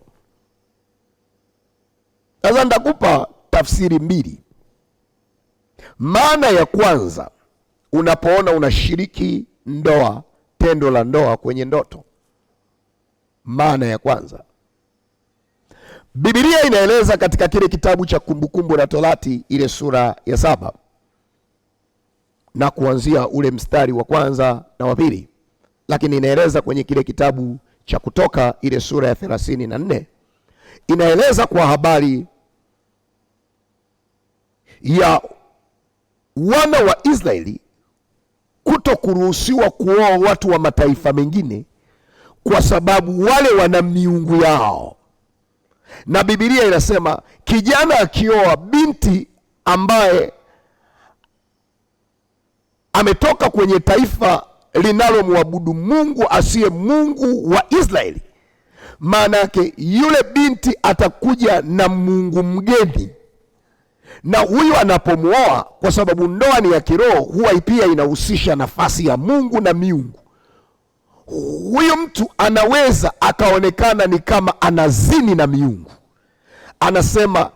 Sasa nitakupa tafsiri mbili. Maana ya kwanza, unapoona unashiriki tendo la ndoa kwenye ndoto, maana ya kwanza, Biblia inaeleza katika kile kitabu cha Kumbukumbu la Torati, ile sura ya 7 na kuanzia ule mstari wa kwanza na wa pili, lakini inaeleza kwenye kile kitabu cha Kutoka ile sura ya 34, inaeleza kwa habari ya wana wa Israeli kuto kuruhusiwa kuoa watu wa mataifa mengine kwa sababu wale wana miungu yao. Na Biblia inasema kijana akioa binti ambaye ametoka kwenye taifa linalomwabudu Mungu asiye Mungu wa Israeli, maana yake yule binti atakuja na mungu mgeni, na huyu anapomuoa, kwa sababu ndoa ni ya kiroho, huwa pia inahusisha nafasi ya Mungu na miungu. Huyu mtu anaweza akaonekana ni kama anazini na miungu. Anasema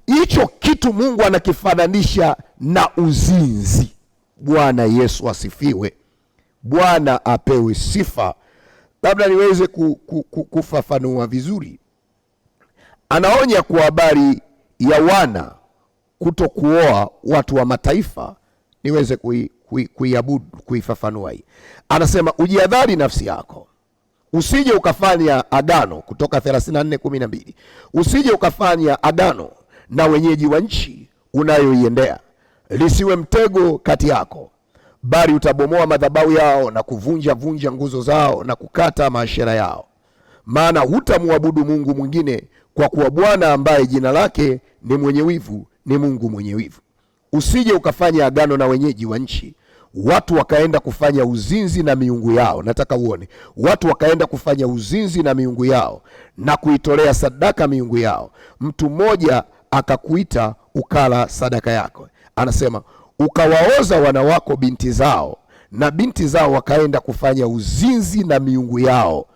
hicho kitu Mungu anakifananisha na uzinzi. Bwana Yesu asifiwe. Bwana apewe sifa. Labda niweze kufafanua vizuri. Anaonya kwa habari ya wana kutokuoa watu wa mataifa. Niweze kuifafanua hii. Anasema ujihadhari nafsi yako, usije ukafanya agano, Kutoka 34:12. Usije ukafanya agano na wenyeji wa nchi unayoiendea, lisiwe mtego kati yako, bali utabomoa madhabahu yao na kuvunja nguzo zao na kukata maashera yao. Maana hutamwabudu Mungu mwingine, kwa kuwa Bwana ambaye jina lake ni mwenye wivu ni Mungu mwenye wivu. Usije ukafanya agano na wenyeji wa nchi, watu wakaenda kufanya uzinzi na miungu yao. Nataka uone, watu wakaenda kufanya uzinzi na miungu yao na kuitolea sadaka miungu yao. Mtu mmoja akakuita ukala sadaka yako. Anasema ukawaoza wana wako binti zao, na binti zao wakaenda kufanya uzinzi na miungu yao,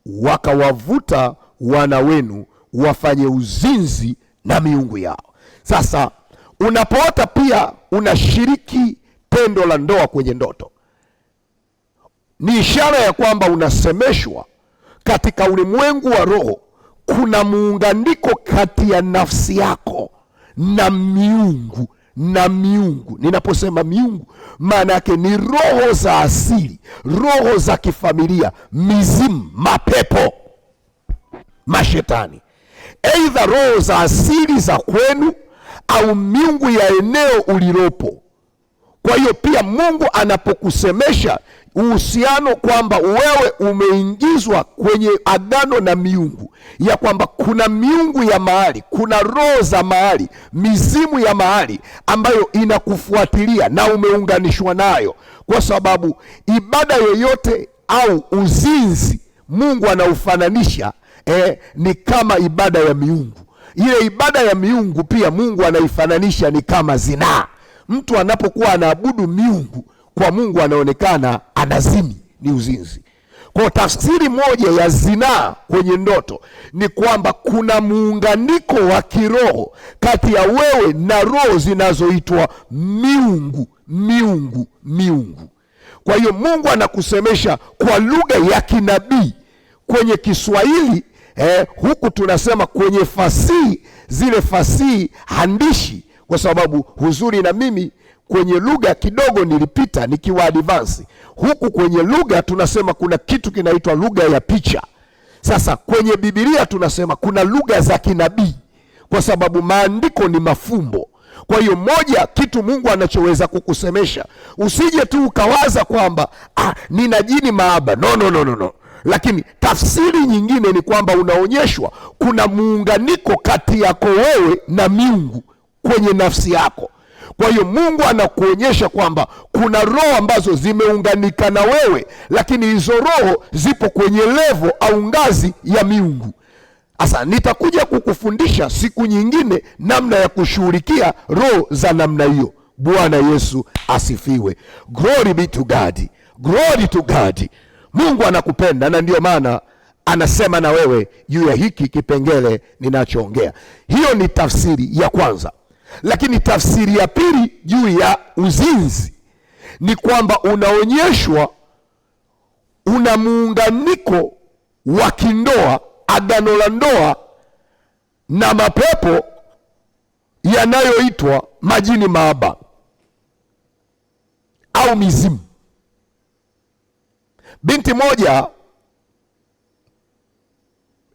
wakawavuta wana wenu wafanye uzinzi na miungu yao. Sasa unapoota pia unashiriki tendo la ndoa kwenye ndoto, ni ishara ya kwamba unasemeshwa katika ulimwengu wa roho. Kuna muunganiko kati ya nafsi yako na miungu. Na miungu, ninaposema miungu, maana yake ni roho za asili, roho za kifamilia, mizimu, mapepo, mashetani, aidha roho za asili za kwenu au miungu ya eneo ulilopo. Kwa hiyo pia Mungu anapokusemesha uhusiano kwamba wewe umeingizwa kwenye agano na miungu, ya kwamba kuna miungu ya mahali, kuna roho za mahali, mizimu ya mahali ambayo inakufuatilia na umeunganishwa nayo, kwa sababu ibada yoyote au uzinzi Mungu anaufananisha ni kama ibada ya miungu. Ile ibada ya miungu pia Mungu anaifananisha ni kama zinaa. Mtu anapokuwa anaabudu miungu, kwa Mungu anaonekana anazini, ni uzinzi. Kwa tafsiri moja ya zinaa kwenye ndoto ni kwamba kuna muunganiko wa kiroho kati ya wewe na roho zinazoitwa miungu. Kwa hiyo Mungu anakusemesha kwa lugha ya kinabii kwenye Kiswahili, huku tunasema kwenye fasihi, zile fasihi handishi, kwa sababu huzuri na mimi kwenye lugha kidogo nilipita nikiwa advance. Huku kwenye lugha tunasema kuna kitu kinaitwa lugha ya picha. Sasa kwenye Biblia tunasema kuna lugha za kinabii, kwa sababu maandiko ni mafumbo. Kwa hiyo moja kitu Mungu anachoweza kukusemesha, usije tu ukawaza kwamba nina jini maaba. No. Lakini tafsiri nyingine ni kwamba unaonyeshwa kuna muunganiko kati yako wewe na miungu kwenye nafsi yako. Kwa hiyo Mungu anakuonyesha kwamba kuna roho ambazo zimeunganika na wewe, lakini hizo roho zipo kwenye levo au ngazi ya miungu. Sasa nitakuja kukufundisha siku nyingine namna ya kushughulikia roho za namna hiyo. Bwana Yesu asifiwe. Glory be to God. Glory to God. Mungu anakupenda na ndio maana anasema na wewe juu ya hiki kipengele ninachoongea. Hiyo ni tafsiri ya kwanza. Lakini tafsiri ya pili juu ya uzinzi ni kwamba unaonyeshwa una muunganiko wa kindoa, agano la ndoa na mapepo yanayoitwa majini maaba au mizimu. Binti moja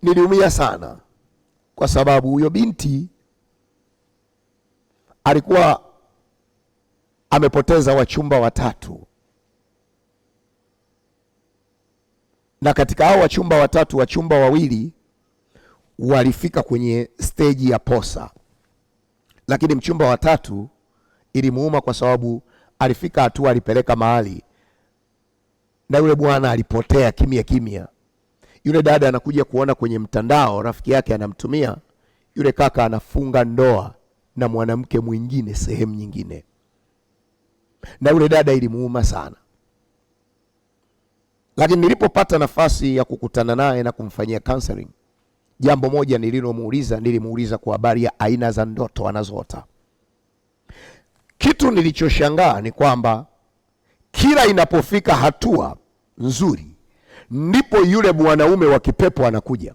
niliumia sana, kwa sababu huyo binti alikuwa amepoteza wachumba watatu, na katika hao wachumba watatu, wachumba wawili walifika kwenye stage ya posa, lakini mchumba watatu ilimuuma kwa sababu alifika hatua alipeleka mahali na yule bwana alipotea kimya. Yule dada anakuja kuona kwenye mtandao rafiki yake anamtumia yule kaka anafunga ndoa na mwanamke mwingine sehemu nyingine, na yule dada ilimuuma sana. Lakini nilipopata nafasi ya kukutana naye na kumfanyia counseling, jambo moja nilimuuliza kwa habari ya aina za ndoto anazoota. Kitu nilichoshangaa ni kwamba kila inapofika hatua nzuri ndipo yule mwanaume wa kipepo anakuja.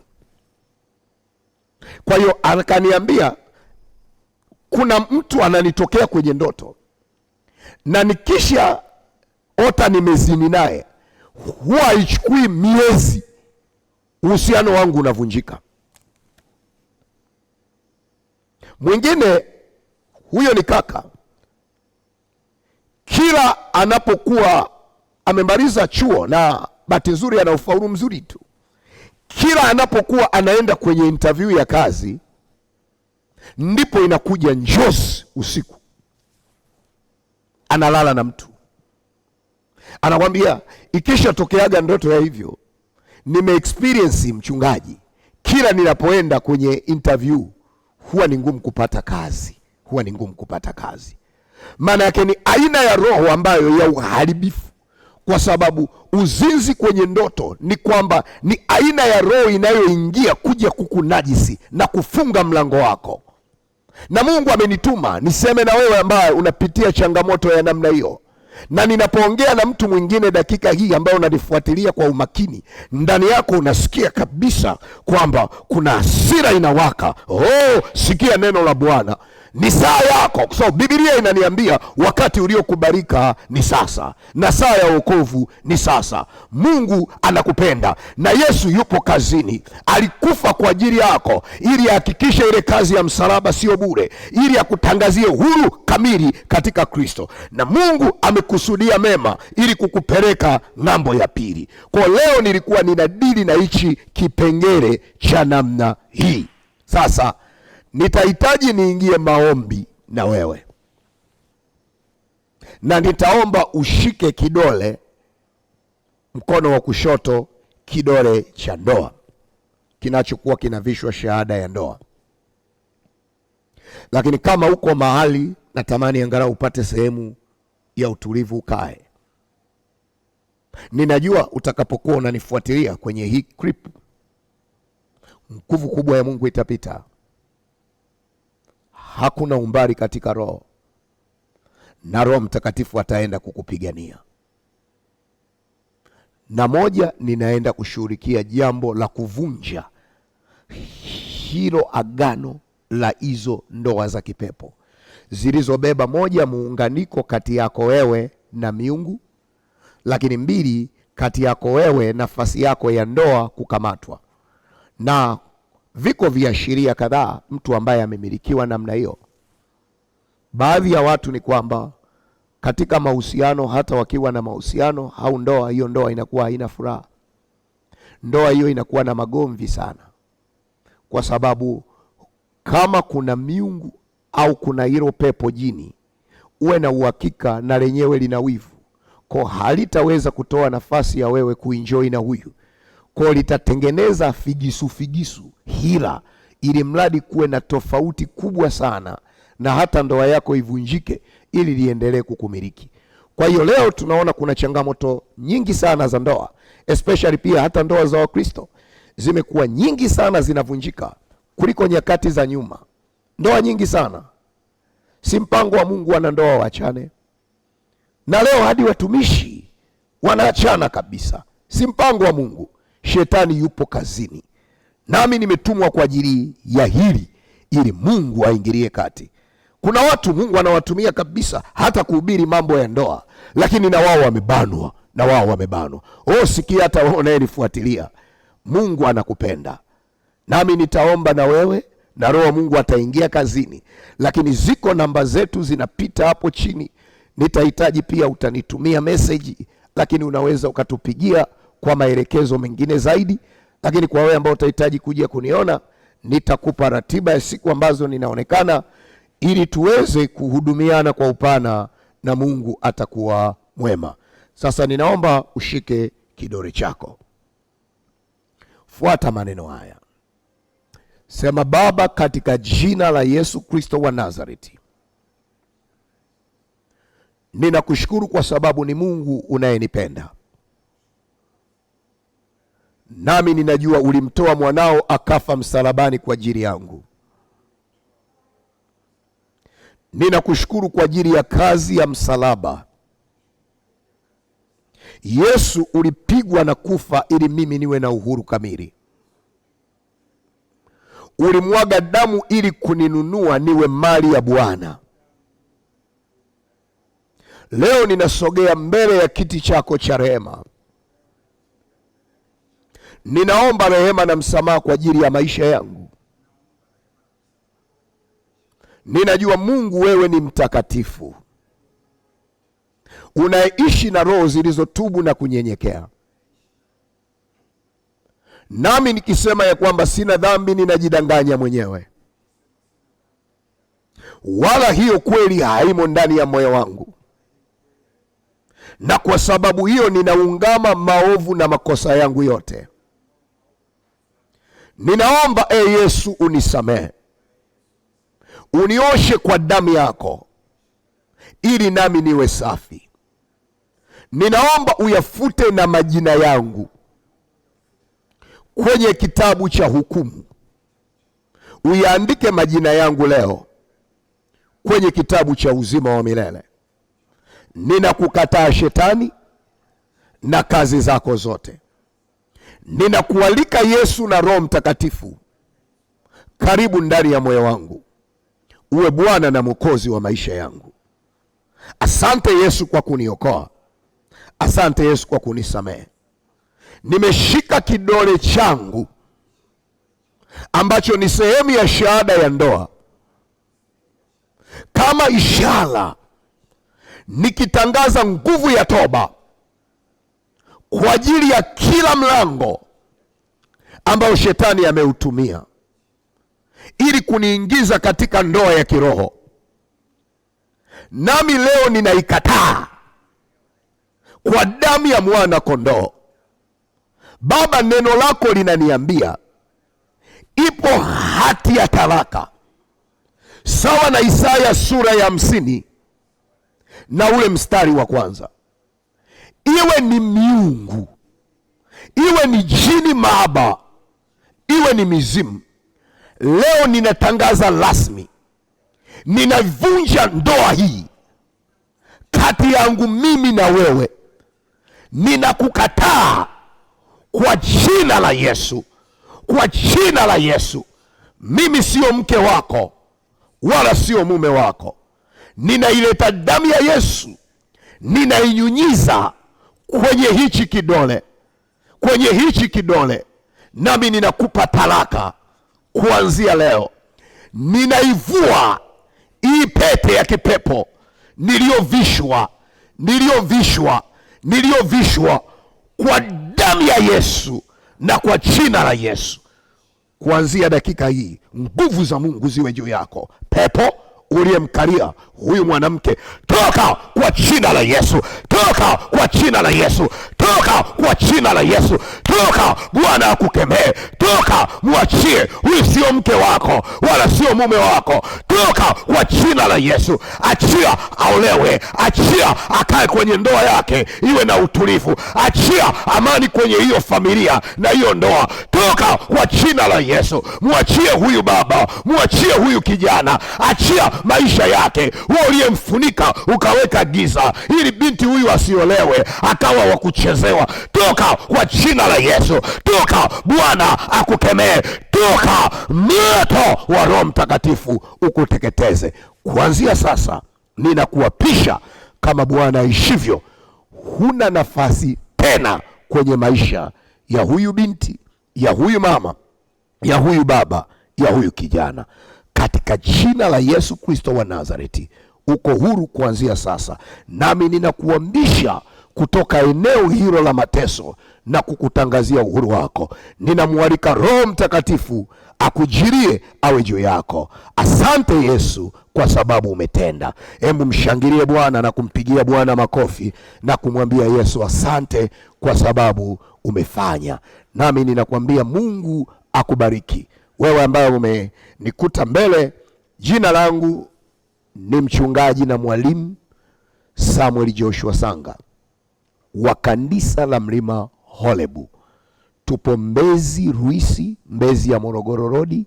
Kwa hiyo akaniambia kuna mtu ananitokea kwenye ndoto, na nikisha ota nimezini naye, huwa haichukui miezi uhusiano wangu unavunjika. Mwingine, huyo ni kaka, kila anapokuwa amemaliza chuo, na bahati nzuri ana ufaulu mzuri tu, kila anapokuwa anaenda kwenye interview ya kazi, ndipo inakuja njozi usiku, analala na mtu. Anakwambia ikisha tokeaga ndoto ya hivyo, nime experience mchungaji, kila ninapoenda kwenye interview huwa ni ngumu kupata kazi. Maana yake ni aina ya roho ambayo ya uharibifu, kwa sababu uzinzi kwenye ndoto ni kwamba ni aina ya roho inayoingia kuja kukunajisi na kufunga mlango wako. Na Mungu amenituma niseme na wewe ambaye unapitia changamoto ya namna hiyo, na ninapoongea na mtu mwingine dakika hii ambayo unanifuatilia kwa umakini, ndani yako unasikia kabisa kwamba kuna hasira inawaka. Sikia neno la Bwana. ni saa yako. So Biblia inaniambia wakati uliokubalika ni sasa, na saa ya wokovu ni sasa. Mungu anakupenda na Yesu yupo kazini. Alikufa kwa ajili yako ili ahakikishe ile kazi ya msalaba sio bure, ili akutangazie huru kamili katika Kristo. Na Mungu amekusudia mema ili kukupeleka ng'ambo ya pili. Kwa leo nilikuwa ninadili na hichi kipengele cha namna hii. Sasa nitahitaji niingie maombi na wewe, na nitaomba ushike kidole, mkono wa kushoto, kidole cha ndoa kinachokuwa kinavishwa shahada ya ndoa. Lakini kama uko mahali, natamani angalau upate sehemu ya utulivu ukae. Ninajua utakapokuwa unanifuatilia kwenye hii clip, nguvu kubwa ya Mungu itapita. Hakuna umbali katika roho, na Roho Mtakatifu ataenda kukupigania. Na moja, ninaenda kushughulikia jambo la kuvunja hilo agano la hizo ndoa za kipepo zilizobeba, moja, muunganiko kati yako wewe na miungu, lakini mbili, kati yako wewe nafasi yako ya ndoa kukamatwa. Na viko viashiria kadhaa mtu ambaye amemilikiwa namna hiyo. Baadhi ya watu ni kwamba katika mahusiano, hata wakiwa na mahusiano au ndoa, hiyo ndoa inakuwa haina furaha. Ndoa hiyo inakuwa na magomvi sana, kwa sababu kama kuna miungu au kuna hilo pepo jini, uwe na uhakika na lenyewe lina wivu, kwa halitaweza kutoa nafasi ya wewe kuenjoy na huyu, kwa litatengeneza figisu hila, ili mradi kuwe na tofauti kubwa sana na hata ndoa yako ivunjike ili liendelee kukumiliki. Kwa hiyo leo tunaona kuna changamoto nyingi sana za ndoa, especially pia hata ndoa za Wakristo zimekuwa nyingi sana zinavunjika kuliko nyakati za nyuma. Ndoa nyingi sana, si mpango wa Mungu wana ndoa waachane, na leo hadi watumishi wanaachana kabisa. Si mpango wa Mungu, shetani yupo kazini. Nami nimetumwa kwa ajili ya hili, ili Mungu aingilie kati. Kuna watu Mungu anawatumia kabisa hata kuhubiri mambo ya ndoa, lakini na wao wamebanwa, sikia hata wao unayenifuatilia, Mungu anakupenda. Nami nitaomba na wewe, na Roho Mungu ataingia kazini. Lakini ziko namba zetu zinapita hapo chini. Nitahitaji pia utanitumia message, lakini unaweza ukatupigia kwa maelekezo mengine zaidi. Lakini kwa wewe ambao utahitaji kuja kuniona, nitakupa ratiba ya siku ambazo ninaonekana, ili tuweze kuhudumiana kwa upana, na Mungu atakuwa mwema. Sasa ninaomba ushike kidole chako, fuata maneno haya. Sema: Baba, katika jina la Yesu Kristo wa Nazareti, ninakushukuru kwa sababu ni Mungu unayenipenda. Nami ninajua ulimtoa mwanao akafa msalabani kwa ajili yangu. Ninakushukuru kwa ajili ya kazi ya msalaba. Yesu, ulipigwa na kufa ili mimi niwe na uhuru kamili. Ulimwaga damu ili kuninunua niwe mali ya Bwana. Leo ninasogea mbele ya kiti chako cha rehema. Ninaomba rehema na msamaha kwa ajili ya maisha yangu. Ninajua Mungu, wewe ni mtakatifu, unaishi na roho zilizotubu na kunyenyekea. Nami nikisema ya kwamba sina dhambi, ninajidanganya mwenyewe, wala hiyo kweli haimo ndani ya moyo wangu. Na kwa sababu hiyo ninaungama maovu na makosa yangu yote. Ninaomba Yesu unisamehe, unioshe kwa damu yako, ili nami niwe safi. Ninaomba uyafute na majina yangu kwenye kitabu cha hukumu. Uyaandike majina yangu leo kwenye kitabu cha uzima wa milele. Ninakukataa shetani na kazi zako zote. Ninakualika Yesu na Roho Mtakatifu karibu ndani ya moyo wangu. uwe Bwana na Mwokozi wa maisha yangu. Asante Yesu kwa kuniokoa. Asante Yesu kwa kunisamehe. Nimeshika kidole changu ambacho ni sehemu ya shahada ya ndoa kama ishara, nikitangaza nguvu ya toba kwa ajili ya kila mlango ambao shetani ameutumia ili kuniingiza katika ndoa ya kiroho. Nami leo ninaikataa kwa damu ya mwana kondoo. Baba, neno lako linaniambia ipo hati ya talaka sawa na Isaya sura ya 50 na ule mstari wa kwanza. Iwe ni miungu, iwe ni jini maaba, iwe ni mizimu, leo ninatangaza rasmi, ninavunja ndoa hii kati yangu mimi na wewe. Ninakukataa kwa jina la Yesu, kwa jina la Yesu. Mimi sio mke wako wala sio mume wako. Ninaileta damu ya Yesu, ninainyunyiza kwenye hichi kidole, kwenye hichi kidole, nami ninakupa talaka kuanzia leo. Ninaivua hii pete ya kipepo niliyovishwa kwa damu ya Yesu na kwa jina la Yesu. Kuanzia dakika hii, nguvu za Mungu ziwe juu yako. Pepo uliyemkalia huyu mwanamke, toka kwa jina la Yesu, toka kwa jina la Yesu, toka kwa jina la Yesu, toka. Bwana akukemee, toka, mwachie. Huyu sio mke wako wala sio mume wako, toka kwa jina la Yesu. Achia aolewe, achia akae kwenye ndoa yake iwe na utulivu, achia amani kwenye hiyo familia na hiyo ndoa, toka kwa jina la Yesu. Mwachie huyu baba, mwachie huyu kijana, achia maisha yake. Wewe uliyemfunika ukaweka giza ili binti huyu asiolewe akawa wa kuchezewa, toka kwa jina la Yesu, toka. Bwana akukemee, toka. Moto wa Roho Mtakatifu ukuteketeze kuanzia sasa. Ninakuapisha kama Bwana aishivyo, huna nafasi tena kwenye maisha ya huyu binti, ya huyu mama, ya huyu baba, ya huyu kijana. Katika jina la Yesu Kristo wa Nazareti, uko huru kuanzia sasa. Nami ninakuamisha kutoka eneo hilo la mateso na kukutangazia uhuru wako. Ninamwalika Roho Mtakatifu akujirie, awe juu yako. Asante Yesu kwa sababu umetenda. Hebu mshangilie Bwana na kumpigia Bwana makofi na kumwambia Yesu asante kwa sababu umefanya. Nami ninakwambia Mungu akubariki. Wewe ambaye umenikuta mbele, jina langu ni mchungaji na mwalimu Samuel Joshua Sanga wa kanisa la Mlima Horebu. Tupo Mbezi Ruisi, Mbezi ya Morogoro Road,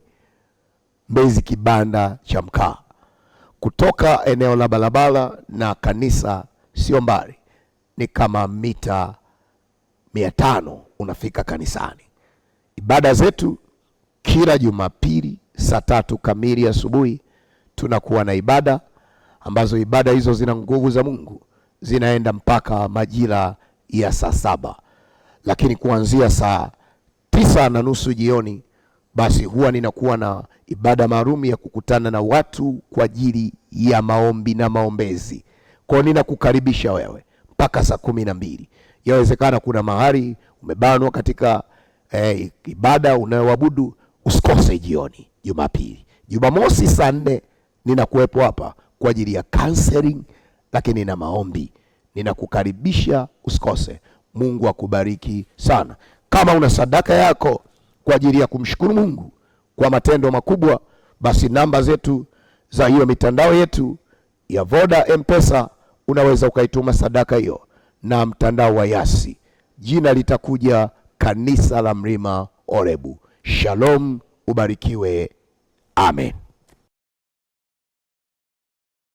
Mbezi kibanda cha mkaa. Kutoka eneo la barabara na kanisa sio mbali, ni kama mita 500 unafika kanisani. Ibada zetu kila Jumapili saa 3 kamili asubuhi tunakuwa na ibada ambazo ibada hizo zina nguvu za Mungu, zinaenda mpaka majira ya saa 7. Lakini kuanzia saa 9:30 jioni basi huwa ninakuwa na ibada maalum ya kukutana na watu kwa ajili ya maombi na maombezi. Kwa hiyo ninakukaribisha wewe mpaka saa 12. Yawezekana kuna mahali umebanwa katika ibada unayoabudu, usikose jioni Jumapili. Jumamosi saa 4 ninakuwepo hapa kwa ajili ya counseling lakini na maombi. Ninakukaribisha, usikose. Mungu akubariki sana. Kama una sadaka yako kwa ajili ya kumshukuru Mungu kwa matendo makubwa, basi namba zetu za hiyo mitandao yetu ya Voda, M-Pesa, unaweza ukaituma sadaka hiyo, na mtandao wa Yasi. Jina litakuja Kanisa la Mlima Horebu. Shalom, ubarikiwe. Amen.